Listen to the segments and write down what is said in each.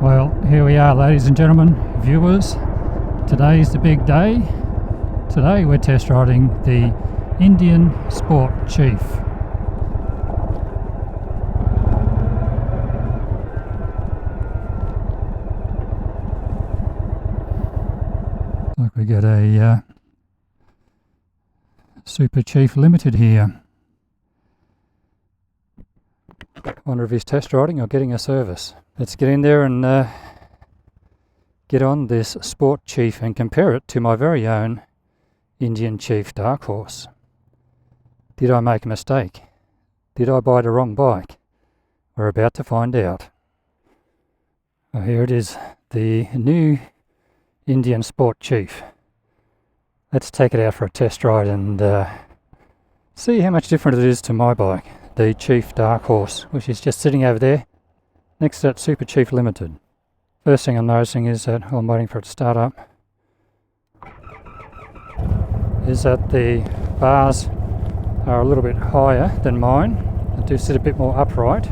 Well, here we are, ladies and gentlemen, viewers. Today's the big day. Today we're test riding the Indian Sport Chief. Like we got a Super Chief Limited here. Wonder if he's test riding or getting a service. Let's get in there and get on this Sport Chief and compare it to my very own Indian Chief Dark Horse. Did I make a mistake? Did I buy the wrong bike? We're about to find out. Well, here it is, the new Indian Sport Chief. Let's take it out for a test ride and see how much different it is to my bike, the Chief Dark Horse, which is just sitting over there next to that Super Chief Limited. First thing I'm noticing is that, while I'm waiting for it to start up, is that the bars are a little bit higher than mine. They do sit a bit more upright.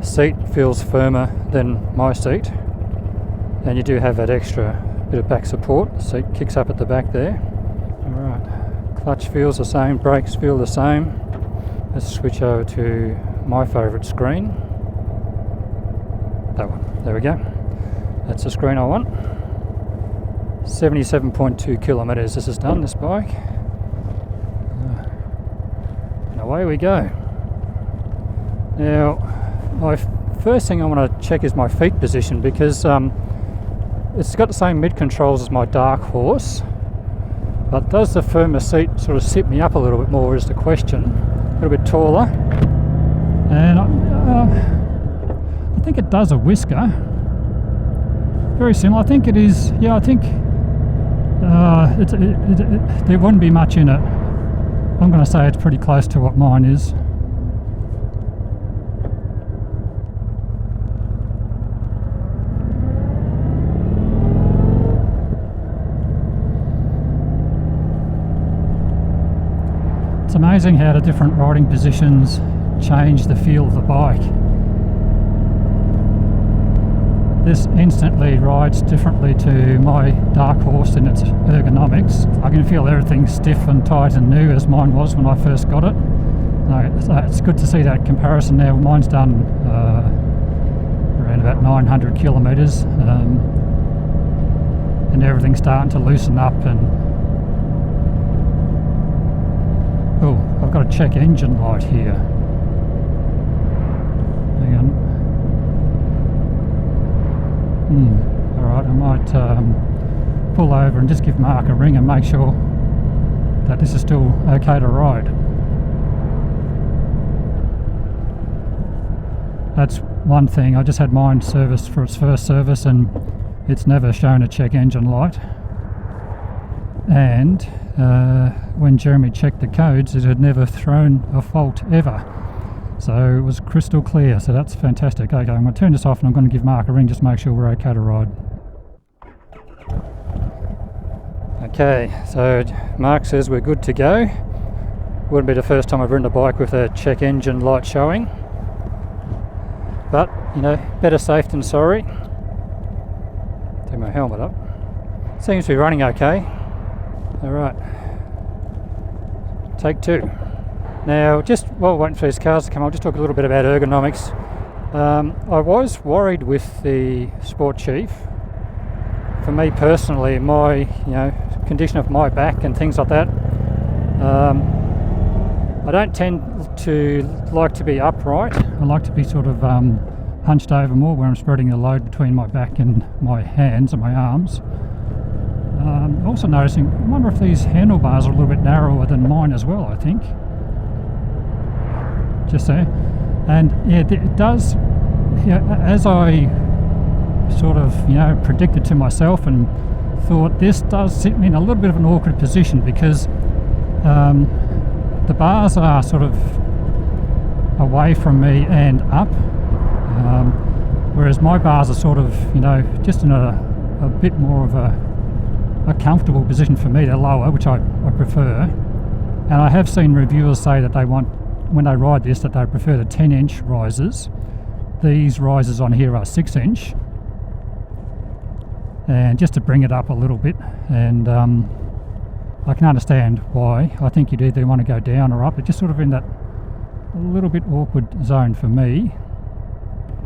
The seat feels firmer than my seat, and you do have that extra bit of back support. The seat kicks up at the back there. Alright, clutch feels the same, brakes feel the same. Let's switch over to my favourite screen. That one, there we go. That's the screen I want. 77.2 kilometres this has done, this bike. And away we go. Now, my first thing I want to check is my feet position, because it's got the same mid controls as my Dark Horse, but does the firmer seat sort of sit me up a little bit more is the question. A little bit taller. And I think it does a whisker. Very similar. I think it is, yeah, I think there wouldn't be much in it. I'm going to say it's pretty close to what mine is. It's amazing how the different riding positions change the feel of the bike. This instantly rides differently to my Dark Horse in its ergonomics. I can feel everything stiff and tight and new as mine was when I first got it. So it's good to see that comparison now. Mine's done around about 900 kilometres and everything's starting to loosen up. And oh, I've got a check engine light here. Hang on. Alright, I might pull over and just give Mark a ring and make sure that this is still okay to ride. That's one thing. I just had mine serviced for its first service and it's never shown a check engine light. And when Jeremy checked the codes, it had never thrown a fault ever. So it was crystal clear, so that's fantastic. Okay, I'm going to turn this off and I'm going to give Mark a ring just to make sure we're okay to ride. Okay, so Mark says we're good to go. Wouldn't be the first time I've ridden a bike with a check engine light showing. But, you know, better safe than sorry. Take my helmet up. Seems to be running okay. Alright. Take two. Now, just while waiting for these cars to come, I'll just talk a little bit about ergonomics. I was worried with the Sport Chief. For me personally, my condition of my back and things like that, I don't tend to like to be upright. I like to be sort of hunched over more where I'm spreading the load between my back and my hands and my arms. Also noticing, I wonder if these handlebars are a little bit narrower than mine as well, I think. Just there. And yeah, it does, as I sort of predicted to myself and thought, this does sit me in a little bit of an awkward position, because the bars are sort of away from me and up, whereas my bars are sort of just in a bit more of a comfortable position for me. They're lower, which I prefer. And I have seen reviewers say that they want, when they ride this, that they prefer the 10-inch risers. These risers on here are 6-inch, and just to bring it up a little bit. And I can understand why. I think you'd either want to go down or up. It's just sort of in that a little bit awkward zone for me.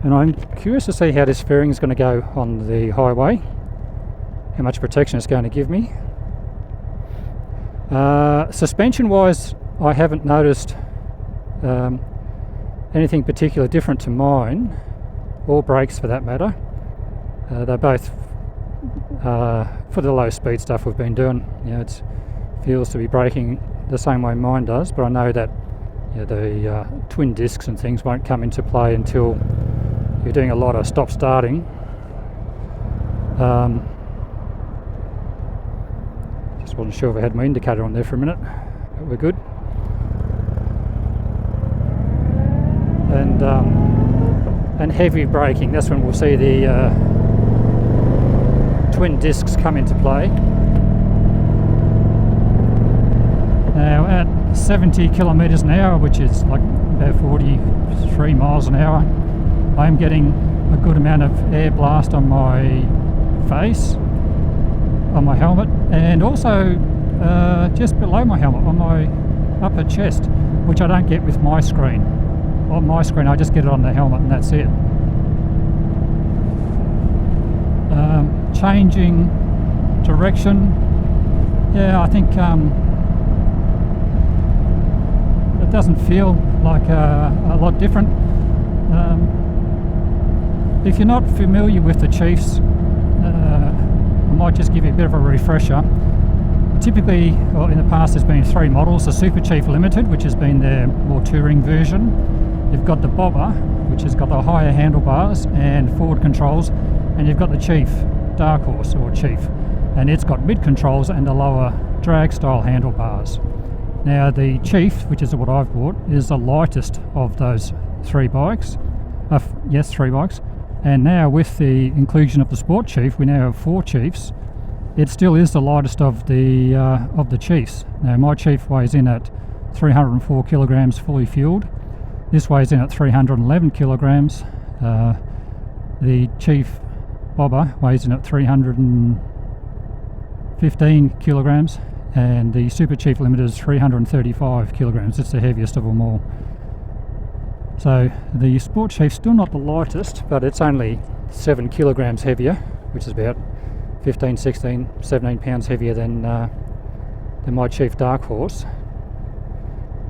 And I'm curious to see how this fairing is going to go on the highway, how much protection it's going to give me. Suspension wise, I haven't noticed anything particularly different to mine, or brakes for that matter. They're both for the low speed stuff we've been doing. It feels to be braking the same way mine does, but I know that the twin discs and things won't come into play until you're doing a lot of stop starting. Just wasn't sure if I had my indicator on there for a minute, but we're good. And heavy braking, that's when we'll see the twin discs come into play. Now at 70 kilometres an hour, which is like about 43 miles an hour, I'm getting a good amount of air blast on my face, on my helmet, and also just below my helmet, on my upper chest, which I don't get with my screen. On my screen I just get it on the helmet and that's it. Changing direction, I think it doesn't feel like a lot different. If you're not familiar with the Chiefs, I might just give you a bit of a refresher. Typically, in the past, there's been 3 models: the Super Chief Limited, which has been their more touring version. You've got the Bobber, which has got the higher handlebars and forward controls, and you've got the Chief Dark Horse, or Chief, and it's got mid controls and the lower drag style handlebars. Now the Chief, which is what I've bought, is the lightest of those 3 bikes. Yes, 3 bikes. And now with the inclusion of the Sport Chief, we now have 4 Chiefs. It still is the lightest of the Chiefs. Now my Chief weighs in at 304 kilograms fully fueled. This weighs in at 311 kilograms. The Chief Bobber weighs in at 315 kilograms, and the Super Chief Limited is 335 kilograms. It's the heaviest of them all. So the Sport Chief's still not the lightest, but it's only 7 kilograms heavier, which is about 15, 16, 17 pounds heavier than my Chief Dark Horse.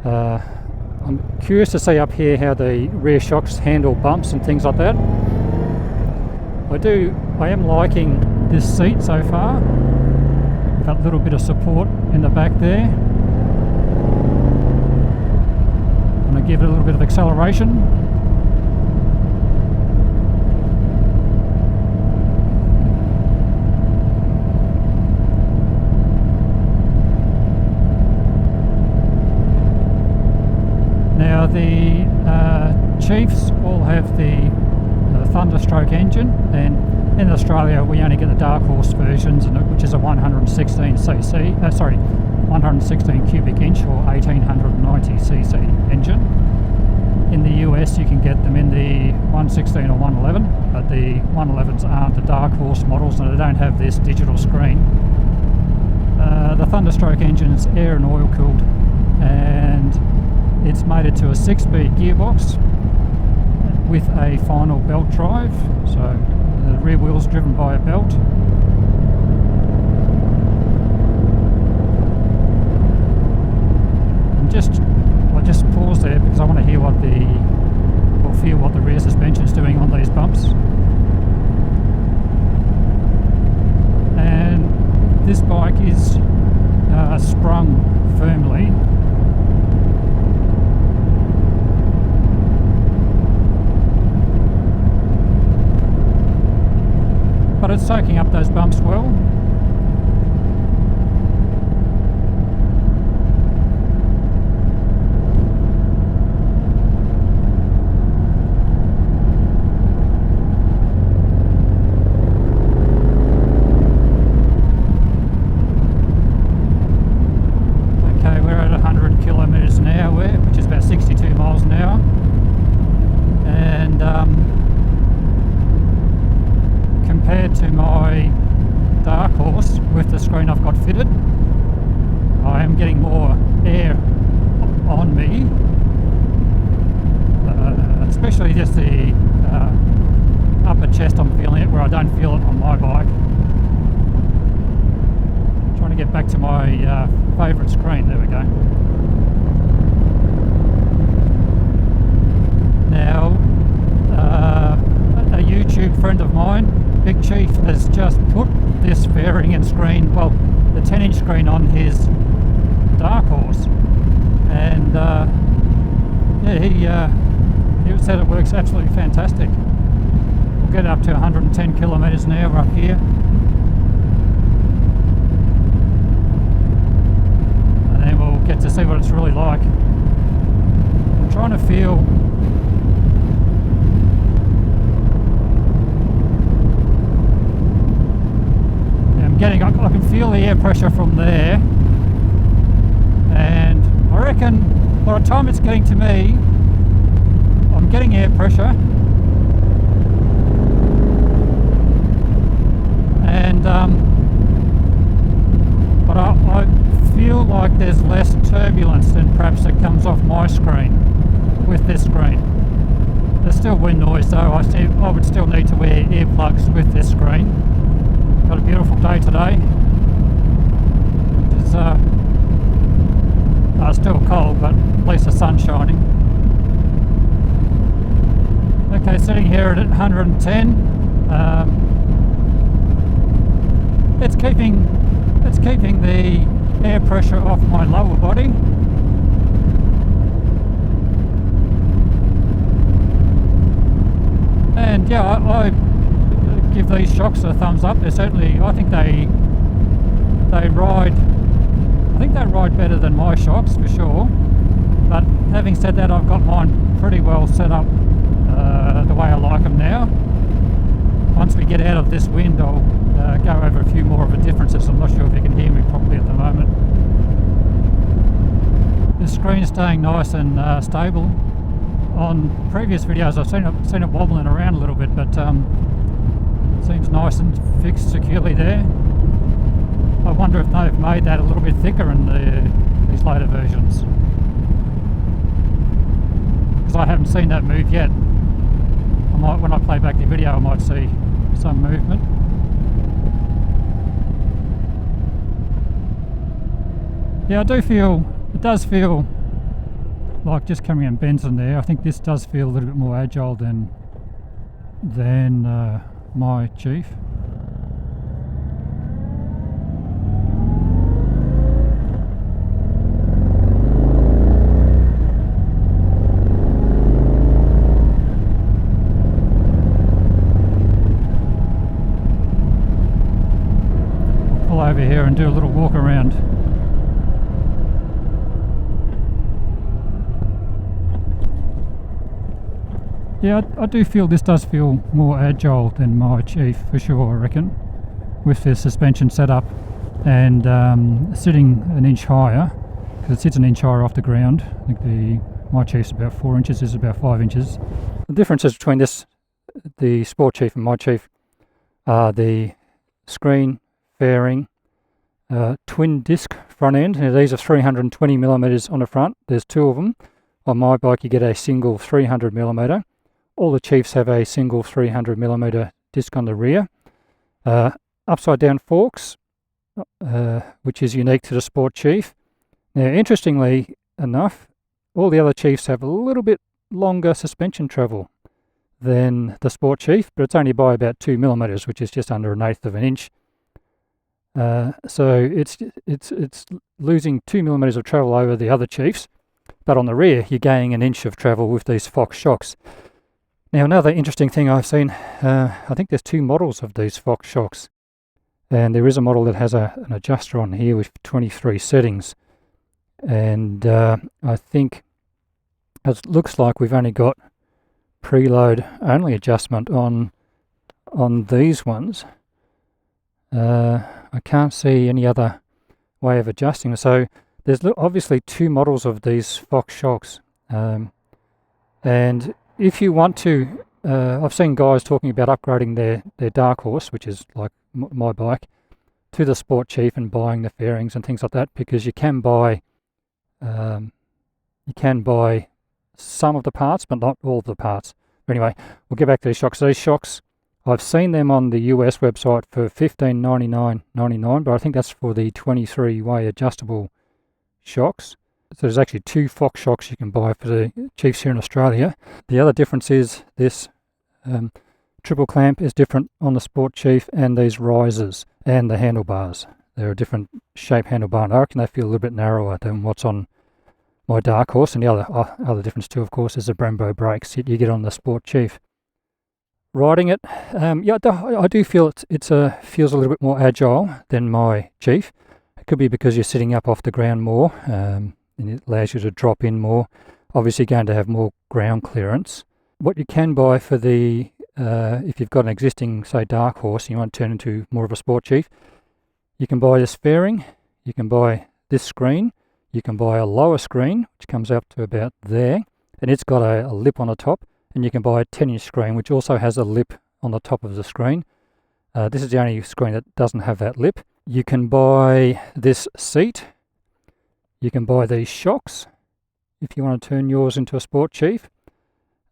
I'm curious to see up here how the rear shocks handle bumps and things like that. I am liking this seat so far. Got a little bit of support in the back there. I'm going to give it a little bit of acceleration. Now the Chiefs all have the Thunderstroke engine, and in Australia we only get the Dark Horse versions, which is a 116 cubic inch or 1890cc engine. In the US you can get them in the 116 or 111, but the 111s aren't the Dark Horse models and they don't have this digital screen. The Thunderstroke engine is air and oil cooled, and it's mated to a 6-speed gearbox with a final belt drive, so the rear wheel's driven by a belt. And I just pause there because I want to hear feel what the rear suspension's doing on these bumps. And this bike is sprung firmly. But it's soaking up those bumps well. Okay, we're at 100 kilometres an hour, which is about 62 miles an hour. And compared to my Dark Horse with the screen I've got fitted, I am getting more air on me, especially just the upper chest. I'm feeling it where I don't feel it on my bike. Trying to get back to my favourite screen. There we go. Now, a YouTube friend of mine, Big Chief, has just put this fairing and screen, well, the 10-inch screen on his Dark Horse, and yeah, he said it works absolutely fantastic. We'll get up to 110 kilometres an hour up here, and then we'll get to see what it's really like. I'm trying to feel I can feel the air pressure from there, and I reckon by the time it's getting to me, I'm getting air pressure, and but I feel like there's less turbulence than perhaps that comes off my screen with this screen. There's still wind noise though. I would still need to wear earplugs with this screen. Got a beautiful day today. It's still cold, but at least the sun's shining. Okay, sitting here at 110. It's keeping the air pressure off my lower body. And yeah, I give these shocks a thumbs up. They're certainly, I think they ride better than my shocks for sure. But having said that, I've got mine pretty well set up the way I like them now. Once we get out of this wind, I'll go over a few more of the differences. I'm not sure if you can hear me properly at the moment. The screen is staying nice and stable. On previous videos I've seen it wobbling around a little bit, but seems nice and fixed securely there. I wonder if they've made that a little bit thicker in these later versions, because I haven't seen that move yet. When I play back the video, I might see some movement. Yeah, it does feel like just coming in bends in there. I think this does feel a little bit more agile than my Chief. I'll pull over here and do a little walk around. Yeah, I do feel this does feel more agile than my Chief for sure, I reckon, with the suspension setup and sitting an inch higher, because it sits an inch higher off the ground. I think my Chief's about 4 inches, this is about 5 inches. The differences between the Sport Chief and my Chief are the screen, fairing, twin disc front end. Now, these are 320mm on the front. There's two of them. On my bike you get a single 300mm. All the Chiefs have a single 300mm disc on the rear. Upside down forks, which is unique to the Sport Chief. Now, interestingly enough, all the other Chiefs have a little bit longer suspension travel than the Sport Chief, but it's only by about 2mm, which is just under 1/8 of an inch. So it's losing 2mm of travel over the other Chiefs, but on the rear you're gaining an inch of travel with these Fox shocks. Now, another interesting thing I've seen, I think there's two models of these Fox shocks, and there is a model that has an adjuster on here with 23 settings, and I think it looks like we've only got preload only adjustment on these ones. I can't see any other way of adjusting. So there's obviously two models of these Fox shocks, and if you want to, I've seen guys talking about upgrading their Dark Horse, which is like my bike, to the Sport Chief and buying the fairings and things like that, because you can buy some of the parts, but not all of the parts. But anyway, we'll get back to these shocks. These shocks, I've seen them on the US website for $15.99.99, but I think that's for the 23-way adjustable shocks. So there's actually 2 Fox shocks you can buy for the Chiefs here in Australia. The other difference is this triple clamp is different on the Sport Chief, and these risers and the handlebars. They're a different shape handlebar, and I reckon they feel a little bit narrower than what's on my Dark Horse. And the other difference too, of course, is the Brembo brakes that you get on the Sport Chief. Riding it, yeah, I do feel it feels a little bit more agile than my Chief. It could be because you're sitting up off the ground more, and it allows you to drop in more. Obviously going to have more ground clearance. What you can buy for the, if you've got an existing, say, Dark Horse and you want to turn into more of a Sport Chief, you can buy this fairing, you can buy this screen, you can buy a lower screen, which comes up to about there, and it's got a lip on the top, and you can buy a 10-inch screen, which also has a lip on the top of the screen. This is the only screen that doesn't have that lip. You can buy this seat. You can buy these shocks if you want to turn yours into a Sport Chief.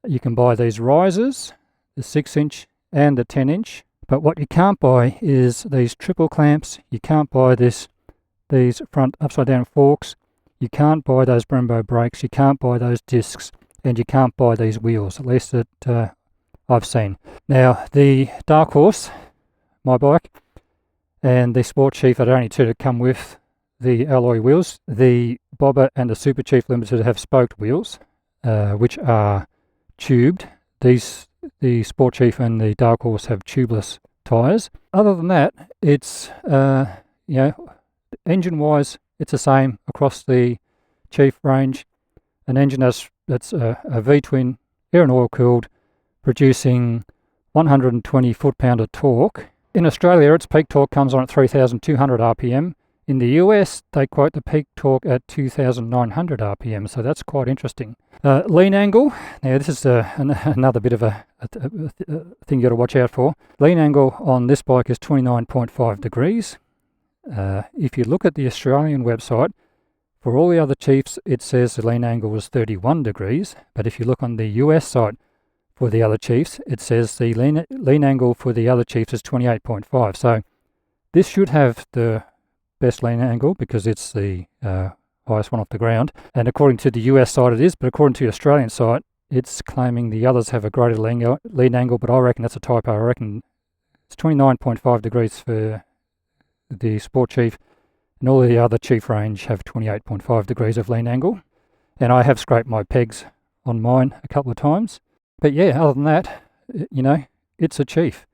You can buy these risers, the 6-inch and the 10-inch. But what you can't buy is these triple clamps. You can't buy these front upside down forks. You can't buy those Brembo brakes. You can't buy those discs, and you can't buy these wheels, at least that I've seen. Now, the Dark Horse, my bike, and the Sport Chief are the only two that come with the alloy wheels. The Bobber and the Super Chief Limited have spoked wheels, which are tubed. The Sport Chief and the Dark Horse have tubeless tyres. Other than that, it's engine-wise, it's the same across the Chief range. An engine that's a V-twin, air and oil cooled, producing 120 foot-pound of torque. In Australia, its peak torque comes on at 3,200 RPM. In the US, they quote the peak torque at 2,900 RPM, so that's quite interesting. Lean angle, now this is another bit of a thing you got to watch out for. Lean angle on this bike is 29.5 degrees. If you look at the Australian website, for all the other Chiefs, it says the lean angle was 31 degrees, but if you look on the US site for the other Chiefs, it says the lean angle for the other Chiefs is 28.5. So this should have the best lean angle because it's the highest one off the ground. And according to the US site it is, but according to the Australian site, it's claiming the others have a greater lean angle, but I reckon that's a typo. I reckon it's 29.5 degrees for the Sport Chief, and all the other Chief range have 28.5 degrees of lean angle. And I have scraped my pegs on mine a couple of times. But yeah, other than that, it's a Chief.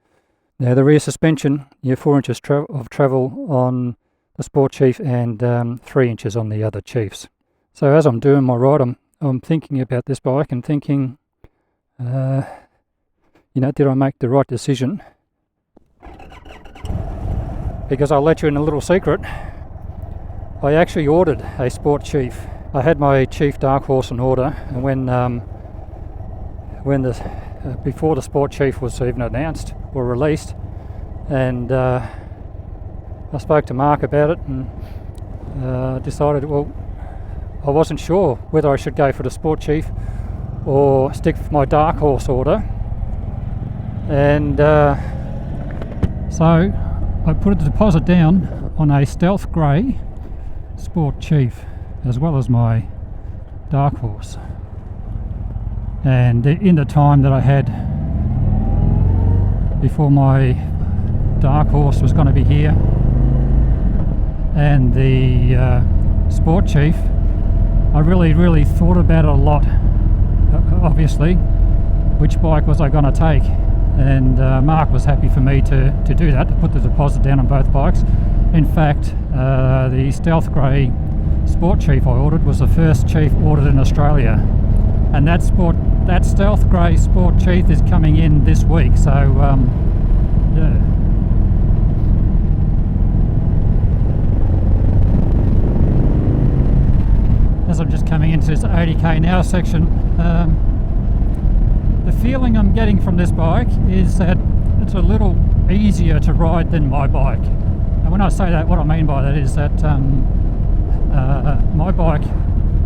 Now the rear suspension, 4 inches of travel on the Sport Chief and 3 inches on the other Chiefs. So as I'm doing my ride, I'm thinking about this bike and thinking, did I make the right decision? Because I'll let you in a little secret. I actually ordered a Sport Chief. I had my Chief Dark Horse in order, and before the Sport Chief was even announced or released, and I spoke to Mark about it and decided, well, I wasn't sure whether I should go for the Sport Chief or stick with my Dark Horse order, and so I put a deposit down on a stealth grey Sport Chief as well as my Dark Horse. And in the time that I had before my Dark Horse was going to be here and the Sport Chief, I really thought about it a lot, obviously, which bike was I going to take. And Mark was happy for me to do that, to put the deposit down on both bikes. In fact, the Stealth Grey Sport Chief I ordered was the first Chief ordered in Australia, and that Stealth Grey Sport Chief is coming in this week. So yeah. As I'm just coming into this 80k now section, the feeling I'm getting from this bike is that it's a little easier to ride than my bike. And when I say that, what I mean by that is that my bike,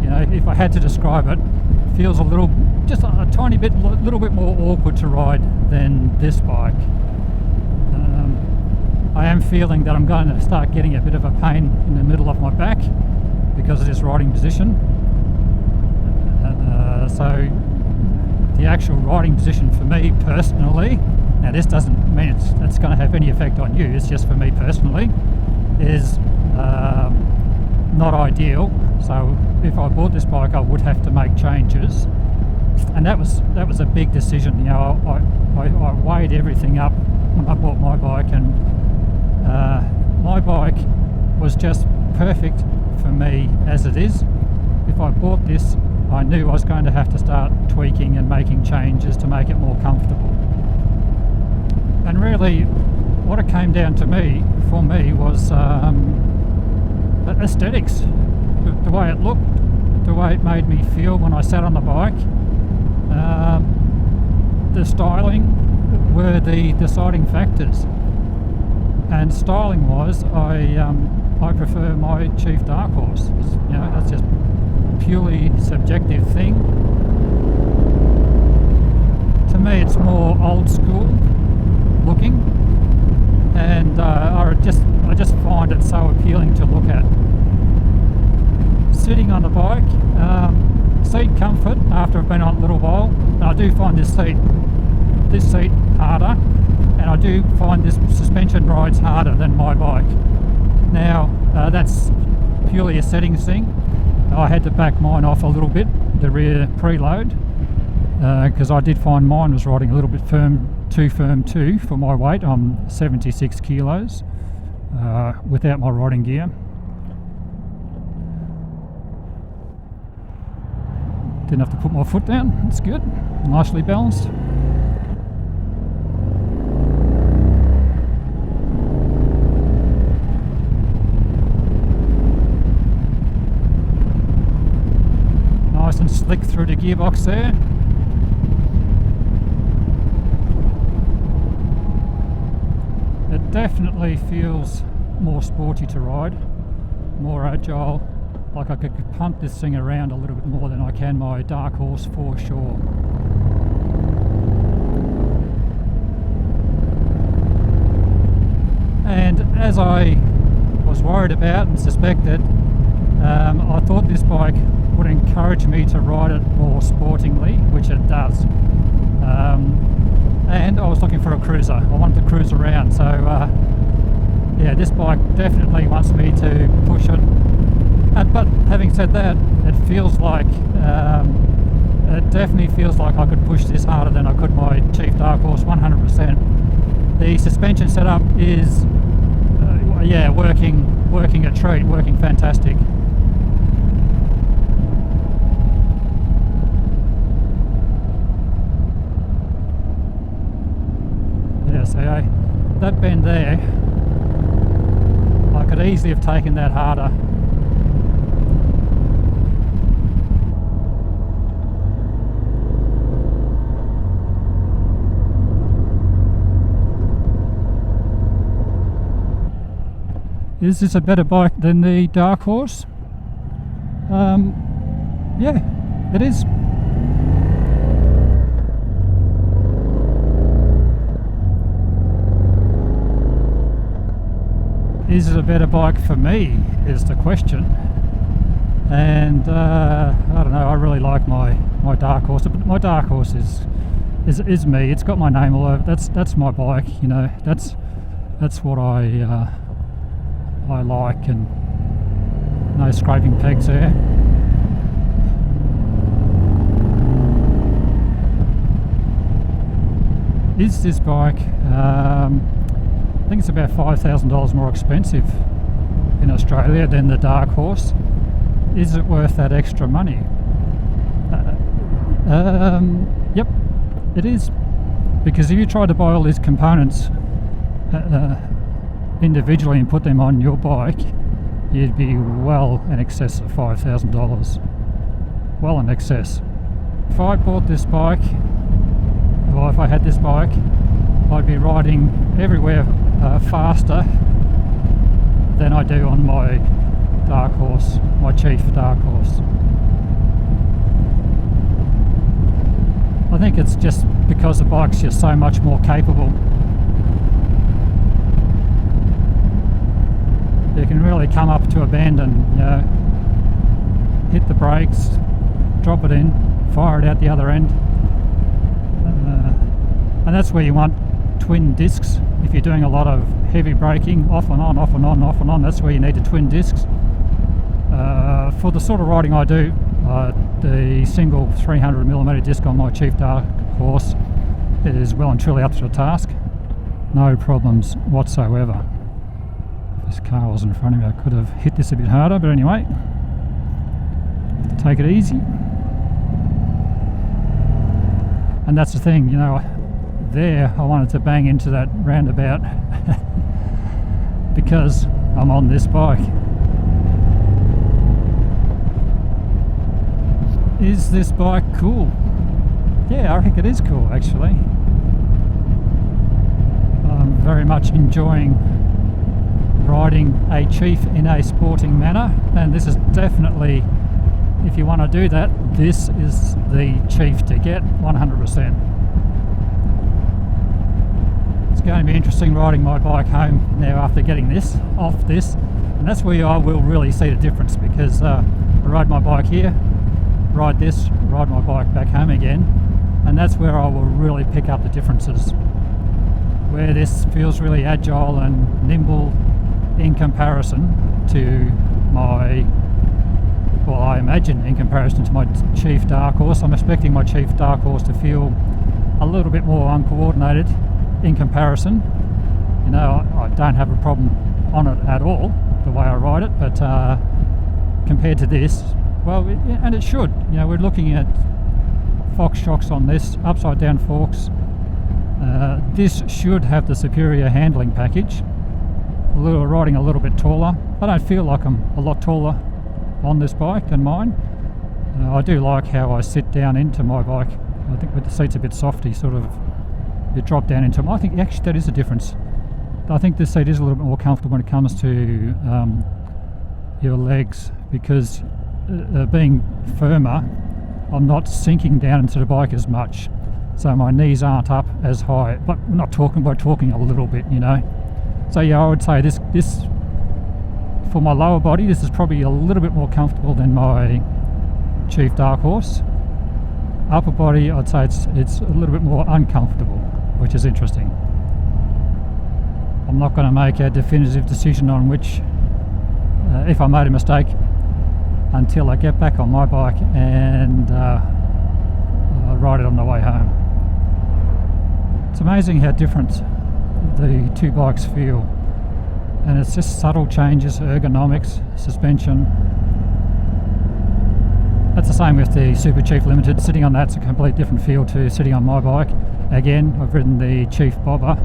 you know, if I had to describe it, feels just a tiny bit, little bit more awkward to ride than this bike. I am feeling that I'm going to start getting a bit of a pain in the middle of my back because of this riding position. So the actual riding position for me personally, now this doesn't mean it's going to have any effect on you, it's just for me personally, is not ideal. So if I bought this bike I would have to make changes, and that was a big decision. You know, I weighed everything up when I bought my bike, and my bike was just perfect for me as it is. If I bought this, I knew I was going to have to start tweaking and making changes to make it more comfortable. And really what it came down to for me was aesthetics. The way it looked, the way it made me feel when I sat on the bike. The styling were the deciding factors. And styling wise, I prefer my Chief Dark Horse. You know, that's just purely subjective thing. To me it's more old school looking, and I just find it so appealing to look at. Sitting on the bike, seat comfort after I've been on a little while, and I do find this seat harder, and I do find this suspension rides harder than my bike. Now that's purely a settings thing. I had to back mine off a little bit, the rear preload, because I did find mine was riding a little bit too firm too for my weight. I'm 76 kilos without my riding gear. Didn't have to put my foot down, that's good, nicely balanced. Nice and slick through the gearbox there. It definitely feels more sporty to ride, more agile. Like I could pump this thing around a little bit more than I can my Dark Horse for sure. And as I was worried about and suspected, I thought this bike would encourage me to ride it more sportingly, which it does. And I was looking for a cruiser. I wanted to cruise around, so yeah, this bike definitely wants me to push it. But having said that, it feels like it definitely feels like I could push this harder than I could my Chief Dark Horse, 100%. The suspension setup is yeah, working a treat, working fantastic. Yeah, so that bend there, I could easily have taken that harder. Is this a better bike than the Dark Horse? Yeah, it is. Is it a better bike for me, is the question. And I don't know, I really like my Dark Horse, but my Dark Horse is me. It's got my name all over. That's my bike, you know. That's what I like, and no scraping pegs there. Is this bike, I think it's about $5,000 more expensive in Australia than the Dark Horse. Is it worth that extra money? Yep, it is. Because if you try to buy all these components individually and put them on your bike, you'd be well in excess of $5,000. Well in excess. If I bought this bike, or if I had this bike, I'd be riding everywhere faster than I do on my dark horse, my Chief dark horse. I think it's just because the bike's just so much more capable. You can really come up to a bend and, you know, hit the brakes, drop it in, fire it out the other end. And that's where you want twin discs. If you're doing a lot of heavy braking, off and on, off and on, off and on, that's where you need the twin discs. For the sort of riding I do, the single 300mm disc on my Chief Dark Horse is well and truly up to the task. No problems whatsoever. If this car was in front of me, I could have hit this a bit harder, but anyway, take it easy. And that's the thing, you know, there I wanted to bang into that roundabout because I'm on this bike. Is this bike cool? Yeah, I think it is cool actually. I'm very much enjoying riding a Chief in a sporting manner, and this is definitely, if you want to do that, this is the Chief to get 100%. It's going to be interesting riding my bike home now after getting this off this, and that's where I will really see the difference, because I ride my bike here, ride this, ride my bike back home again, and that's where I will really pick up the differences. Where this feels really agile and nimble in comparison to my, well, I imagine in comparison to my Chief Dark Horse. I'm expecting my Chief Dark Horse to feel a little bit more uncoordinated in comparison. You know, I don't have a problem on it at all, the way I ride it, but compared to this, well, and it should. You know, we're looking at Fox shocks on this, upside down forks. This should have the superior handling package. Riding a little bit taller. I don't feel like I'm a lot taller on this bike than mine. I do like how I sit down into my bike. I think with the seat's a bit softy, sort of, you drop down into them. I think actually that is a difference. I think this seat is a little bit more comfortable when it comes to your legs, because being firmer, I'm not sinking down into the bike as much, so my knees aren't up as high. But we're not talking by talking a little bit, you know. So yeah, I would say this for my lower body, this is probably a little bit more comfortable than my Chief Dark Horse. Upper body, I'd say it's a little bit more uncomfortable, which is interesting. I'm not going to make a definitive decision on which, if I made a mistake, until I get back on my bike and ride it on the way home. It's amazing how different the two bikes feel, and it's just subtle changes, ergonomics, suspension. That's the same with the Super Chief Limited. Sitting on that's a complete different feel to sitting on my bike. Again, I've ridden the Chief Bobber,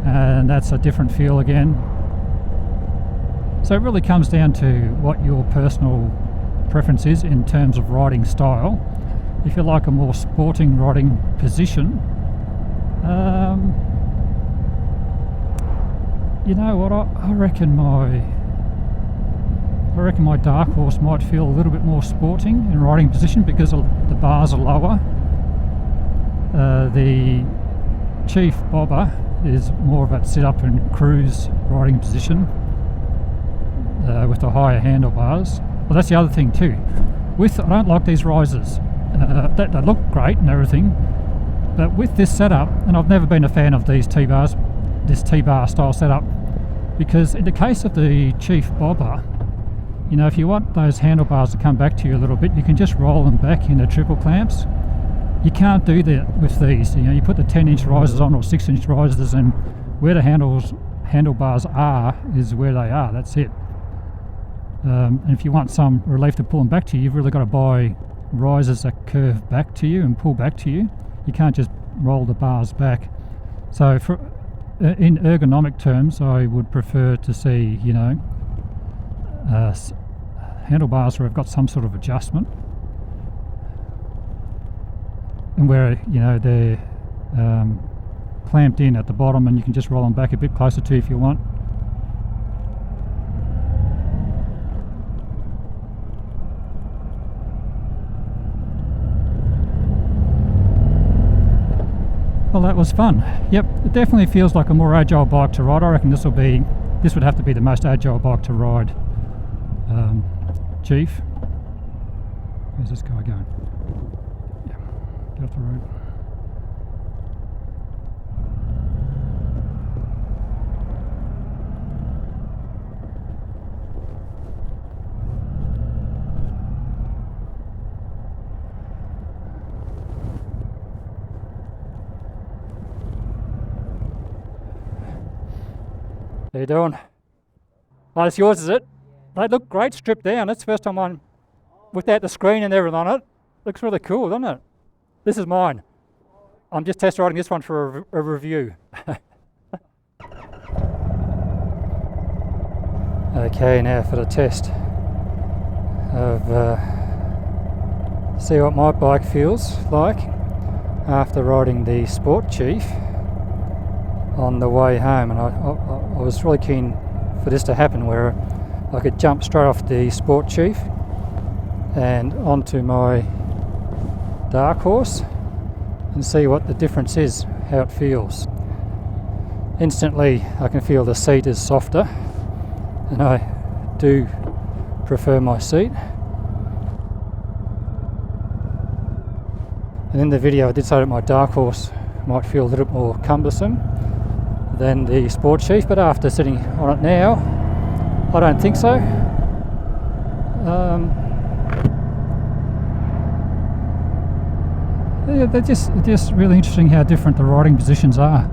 and that's a different feel again. So it really comes down to what your personal preference is in terms of riding style. If you like a more sporting riding position, you know what, I reckon my Dark Horse might feel a little bit more sporting in riding position because the bars are lower. The Chief Bobber is more of a sit-up and cruise riding position with the higher handlebars. Well, that's the other thing too. I don't like these risers. They look great and everything, but with this setup, and I've never been a fan of these T-bars, this T-bar style setup, because in the case of the Chief Bobber, you know, if you want those handlebars to come back to you a little bit, you can just roll them back into triple clamps. You can't do that with these. You know, you put the 10-inch risers on or 6-inch risers, and where the handlebars are is where they are. That's it. And if you want some relief to pull them back to you, you've really got to buy risers that curve back to you and pull back to you. You can't just roll the bars back. So in ergonomic terms, I would prefer to see, you know, handlebars where I've got some sort of adjustment, and where, you know, they're clamped in at the bottom and you can just roll them back a bit closer to you if you want. Well, that was fun. Yep, it definitely feels like a more agile bike to ride. I reckon this would have to be the most agile bike to ride. Chief. Where's this guy going? Yeah, get off the road. How you doing? Oh, it's yours, is it? They look great stripped down. It's the first time I'm without the screen and everything on it. Looks really cool, doesn't it? This is mine. I'm just test riding this one for a review. Okay, now for the test of see what my bike feels like after riding the Sport Chief on the way home, and I was really keen for this to happen where I could jump straight off the Sport Chief and onto my Dark Horse and see what the difference is, how it feels. Instantly I can feel the seat is softer, and I do prefer my seat. And in the video I did say that my Dark Horse might feel a little bit more cumbersome than the Sport Chief, but after sitting on it now, I don't think so. Yeah, they're just really interesting how different the riding positions are,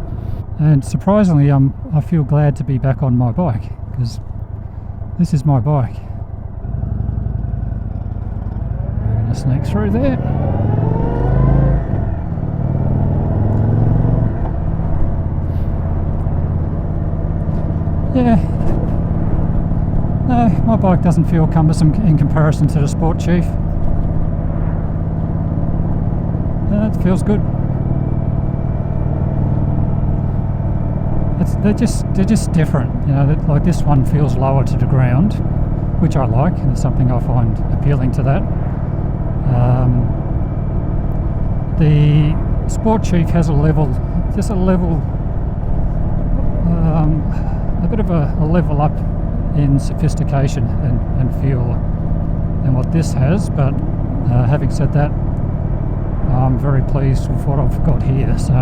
and surprisingly, I feel glad to be back on my bike because this is my bike. We're going to sneak through there. Yeah, no, my bike doesn't feel cumbersome in comparison to the Sport Chief. It feels good. They're just different, you know. Like this one feels lower to the ground, which I like, and it's something I find appealing to that. The Sport Chief has a bit of a level up in sophistication and feel than what this has, but having said that, I'm very pleased with what I've got here. So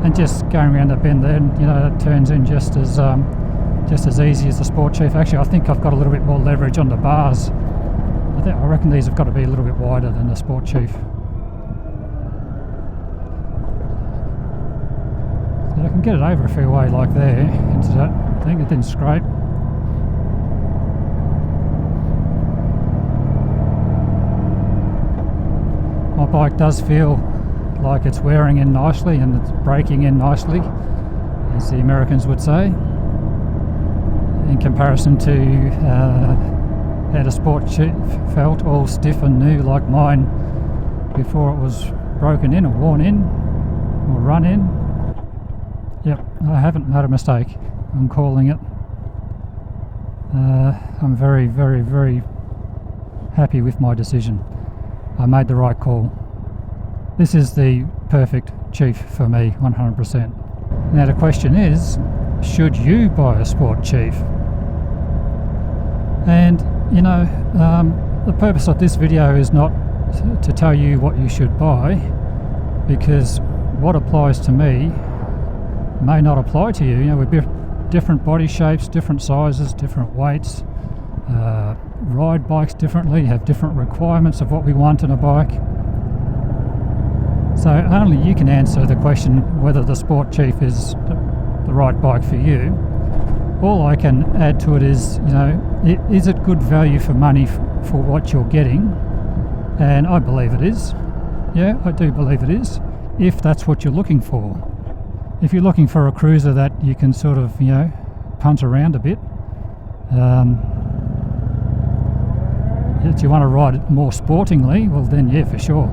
and just going around that bend there, you know, it turns in just as easy as the Sport Chief. Actually, I think I've got a little bit more leverage on the bars. I reckon these have got to be a little bit wider than the Sport Chief. So I can get it over a fair way like there into that thing. It didn't scrape. My bike does feel like it's wearing in nicely and it's breaking in nicely, as the Americans would say, in comparison to how the Sport Chief felt, all stiff and new like mine before it was broken in or worn in or run in. Yep, I haven't made a mistake. I'm calling it. I'm very, very, very happy with my decision. I made the right call. This is the perfect Chief for me, 100%. Now the question is, should you buy a Sport Chief? And you know, the purpose of this video is not to tell you what you should buy, because what applies to me may not apply to you. You know, we're different body shapes, different sizes, different weights, ride bikes differently, have different requirements of what we want in a bike. So only you can answer the question whether the Sport Chief is the right bike for you. All I can add to it is, you know, is it good value for money for what you're getting? And I believe it is. Yeah, I do believe it is, if that's what you're looking for. If you're looking for a cruiser that you can sort of, you know, punt around a bit, if you want to ride it more sportingly, well then yeah, for sure.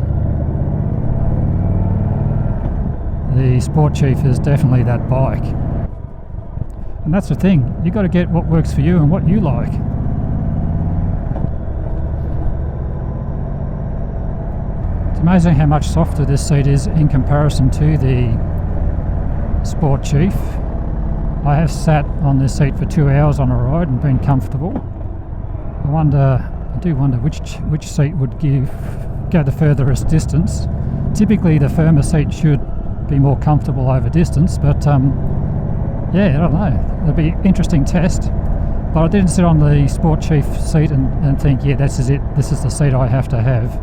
The Sport Chief is definitely that bike. And that's the thing, you've got to get what works for you and what you like. To amazing how much softer this seat is in comparison to the Sport Chief. I have sat on this seat for 2 hours on a ride and been comfortable. I do wonder which seat would go the furthest distance. Typically the firmer seat should be more comfortable over distance, but yeah, I don't know. It'll be an interesting test. But I didn't sit on the Sport Chief seat and think, yeah, this is it. This is the seat I have to have.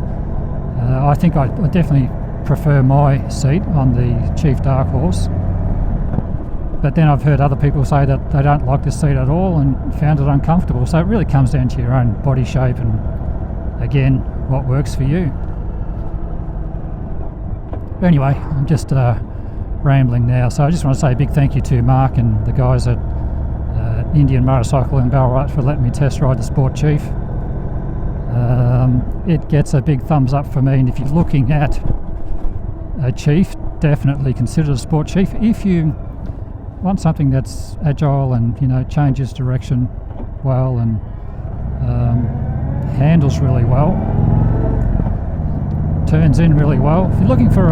I think I definitely prefer my seat on the Chief Dark Horse. But then I've heard other people say that they don't like this seat at all and found it uncomfortable. So it really comes down to your own body shape and, again, what works for you. But anyway, I'm just rambling now. So I just want to say a big thank you to Mark and the guys at Indian Motorcycle in Ballarat for letting me test ride the Sport Chief. It gets a big thumbs up for me, and if you're looking at a Chief, definitely consider the Sport Chief. If you want something that's agile and, you know, changes direction well and handles really well, turns in really well. If you're looking for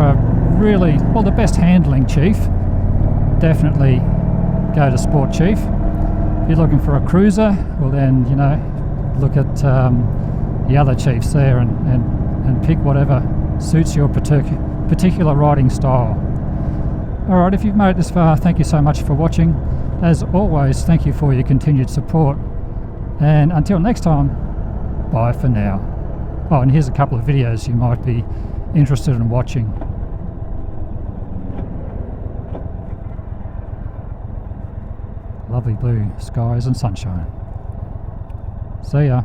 the best handling Chief, definitely go to Sport Chief. If you're looking for a cruiser, well then, you know, look at the other Chiefs there and pick whatever suits your particular riding style. Alright, if you've made it this far, thank you so much for watching. As always, thank you for your continued support. And until next time, bye for now. Oh, and here's a couple of videos you might be interested in watching. Lovely blue skies and sunshine. See ya.